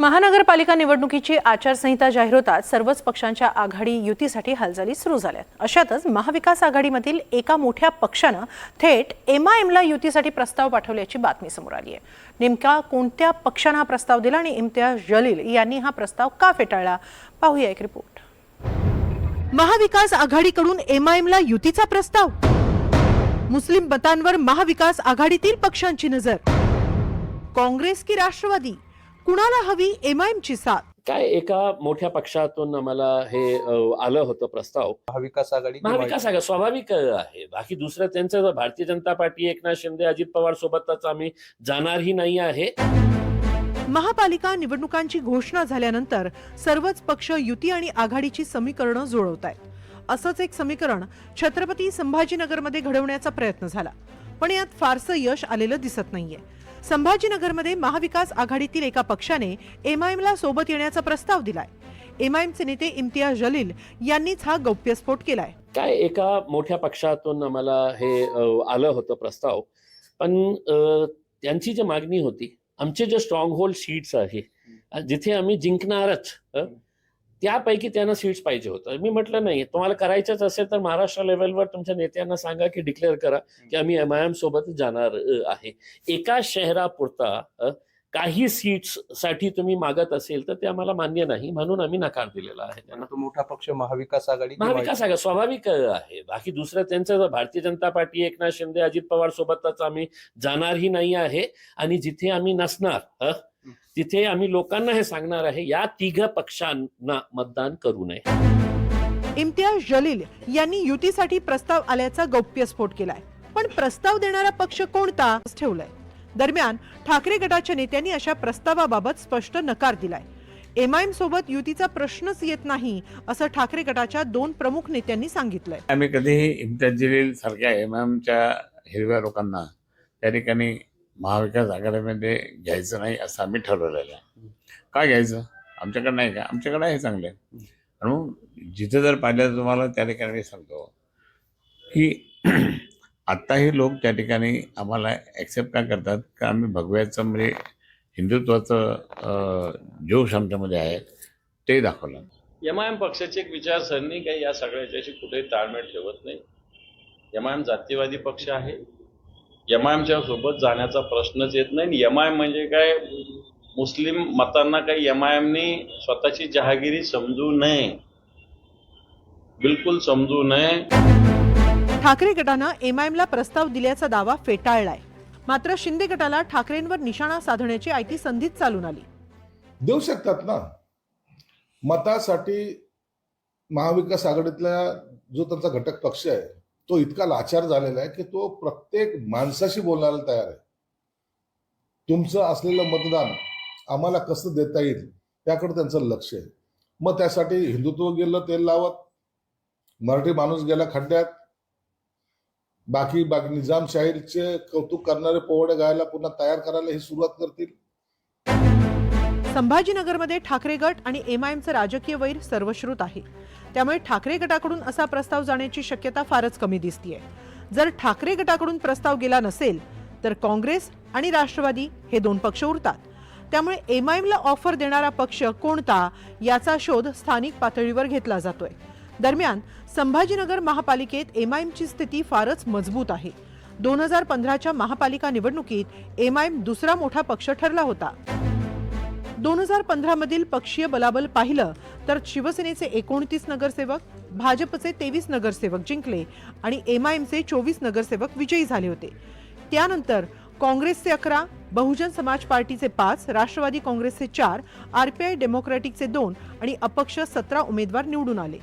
महानगरपालिका निवडणुकीची आचारसंहिता जाहीर होताच सर्वच पक्षांच्या आघाडी युतीसाठी हालचाली सुरू झाल्या। अशातच महाविकास आघाडीमधील एका मोठ्या पक्षाने थेट एमआयएमला युतीसाठी प्रस्ताव पाठवल्याची बातमी समोर आली आहे। नेमका कोणत्या पक्षाने हा प्रस्ताव दिला आणि इम्तियाज जलील यांनी हा प्रस्ताव का फेटाळला, पाहूया एक रिपोर्ट। महाविकास आघाडीकडून एमआयएमला युतीचा प्रस्ताव, मुस्लिम मतांवर महाविकास आघाडीतील पक्षांची नजर, काँग्रेस की राष्ट्रवादी, कुणाला हवी एमआयएमची साथ? काय एका मोठ्या पक्षातून आम्हाला हे आलं होतं प्रस्ताव। महाविकास आघाडी स्वाभाविक आहे। बाकी दुसरं त्यांचं भारतीय जनता पार्टी, एकनाथ शिंदे, अजित पवार सोबतच आम्ही जाणारही नाही आहे। महापालिका निवडणुकांची घोषणा झाल्यानंतर सर्वच पक्ष युती आणि आघाडीची समीकरणं जुळवतायत। असंच एक समीकरण छत्रपती संभाजीनगरमध्ये घडवण्याचा प्रयत्न झाला, पण यात फारसं यश आलेलं दिसत नाहीये। संभाजीनगरमध्ये महाविकास आघाडीतील एका पक्षाने एमआयएमला सोबत येण्याचा प्रस्ताव दिलाय। एमआयएमचे नेते इम्तियाज जलील यांनीच हा गौप्यस्फोट केलाय। काय एका मोठ्या पक्षातून आम्हाला हे आलं होतं प्रस्ताव, पण त्यांची जी मागणी होती, आमचे जे स्ट्रॉंग होल्ड सीट्स आहे जिथे आम्ही जिंकणारच, त्यापैकी त्यांना सीट्स पाहिजे होतं। मी म्हटलं नाही, तुम्हाला करायचंच असेल तर महाराष्ट्र लेवलवर तुमच्या नेत्यांना सांगा की डिक्लेअर करा की आम्ही एमआयएम सोबत जाणार आहे। एका शहरापुरता काही सीट्स साठी तुम्ही मागत असेल तर ते आम्हाला मान्य नाही, म्हणून आम्ही नकार दिलेला आहे त्यांना। तो मोठा पक्ष महाविकास आघाडी स्वाभाविक आहे। बाकी दुसरं त्यांचं भारतीय जनता पार्टी, एकनाथ शिंदे, अजित पवार सोबतच आम्ही जाणारही नाही आहे। आणि जिथे आम्ही नसणार तिथे आम्ही लोकांना हे सांगणार आहे, या तिघ पक्षांना मतदान करू नये। इम्तियाज जलील यांनी युतीसाठी प्रस्ताव आल्याचा गौप्यस्फोट केलाय, पण प्रस्ताव देणारा पक्ष कोणता ठेवलाय। दरम्यान ठाकरे गटाच्या नेत्यांनी अशा प्रस्तावाबाबत स्पष्ट नकार दिलाय। एमआयएम सोबत युतीचा प्रश्नच येत नाही असं ठाकरे गटाच्या दोन प्रमुख नेत्यांनी सांगितलंय। आम्ही कधीही इम्तियाज जलील सारख्या एमआयएमच्या हिरव्या लोकांना त्या ठिकाणी महाविकास आघाडीमध्ये घ्यायचं नाही असं आम्ही ठरवलेलं आहे। काय घ्यायचं, आमच्याकडे नाही का, आमच्याकडे आहे चांगले। म्हणून जिथे जर पाहिलं तुम्हाला त्या ठिकाणी मी सांगतो की आत्ताही लोक त्या ठिकाणी आम्हाला ॲक्सेप्ट का करतात का आम्ही भगव्याचं म्हणजे हिंदुत्वाचं जोश आमच्यामध्ये आहे ते दाखवलं। एमआयएम पक्षाची एक विचारसरणी काही या सगळ्याच्याशी कुठेही ताळमेळ ठेवत नाही। एमआयएम जातीवादी पक्ष आहे, एमआयएमच्या सोबत जाण्याचा प्रश्नच येत नाही। एमआयएम म्हणजे काय, मुस्लिम मतांना काही एमआयएमनी स्वतःची जहागिरी समजू नये, बिलकुल समजू नये। ठाकरे गटानं एमआयएमला प्रस्ताव दिल्याचा दावा फेटाळलाय, मात्र शिंदे गटाला ठाकरेंवर निशाणा साधण्याची आयती संधीच चालून आली। देऊ शकतात ना मतासाठी। महाविकास आघाडीतला जो त्यांचा घटक पक्ष आहे तो इतका लाचार झालेला आहे की तो प्रत्येक माणसाशी बोलायला तयार आहे। तुमचं असलेलं मतदान आम्हाला कसं देता येईल त्याकडे त्यांचं लक्ष आहे। मग त्यासाठी हिंदुत्व गेलं तेल लावत, मराठी माणूस गेला खड्ड्यात, बाकी निजामशाहीचे कौतुक करणारे पोवडे गायला पुन्हा तयार करायला ही सुरुवात करतील। संभाजीनगरमध्ये ठाकरे गट आणि एमआयएमचं राजकीय वैर सर्वश्रुत आहे, त्यामुळे ठाकरे गटाकडून असा प्रस्ताव जाण्याची शक्यता फारच कमी दिसतीये। जर ठाकरे गटाकडून प्रस्ताव गेला नसेल तर काँग्रेस आणि राष्ट्रवादी हे दोन पक्ष उरतात। त्यामुळे एमआयएमला ऑफर देणारा पक्ष कोणता याचा शोध स्थानिक पातळीवर घेतला जातोय। दरम्यान संभाजीनगर महापालिकेत एमआयएमची स्थिती फारच मजबूत आहे। 2015च्या महापालिका निवडणुकीत एमआयएम दुसरा मोठा पक्ष ठरला होता। 2015 मधील पक्षीय बलाबल पाहिलं तर शिवसेनेचे 29 नगरसेवक, भाजपचे 23 नगरसेवक जिंकले आणि एमआयएमचे 24 नगरसेवक विजयी झाले होते। त्यानंतर काँग्रेसचे 11, बहुजन समाज पार्टीचे 5, राष्ट्रवादी काँग्रेसचे 4, आरपीआय डेमोक्रॅटिकचे 2 आणि अपक्ष 17 उमेदवार निवडून आले।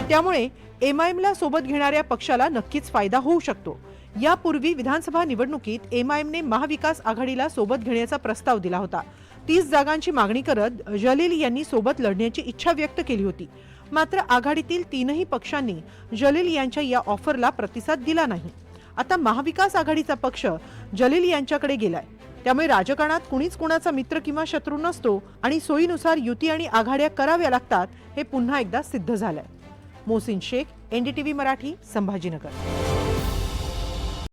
त्यामुळे एमआयएमला सोबत घेणाऱ्या पक्षाला नक्कीच फायदा होऊ शकतो। यापूर्वी विधानसभा निवडणुकीत एमआयएमने महाविकास आघाडीला सोबत घेण्याचा प्रस्ताव दिला होता। 30 जागांची मागणी करत जलील यांनी सोबत लढण्याची इच्छा व्यक्त केली होती, मात्र आघाडीतील तीनही पक्षांनी जलील यांच्या या ऑफरला प्रतिसाद दिला नाही। आता महाविकास आघाडीचा पक्ष जलील यांच्याकडे गेलाय, त्यामुळे राजकारणात कुणीच कोणाचा मित्र किंवा शत्रू नसतो आणि सोयीनुसार युती आणि आघाड्या कराव्या लागतात हे पुन्हा एकदा सिद्ध झालंय। मोहसिन शेख, एनडीटीव्ही मराठी, संभाजीनगर।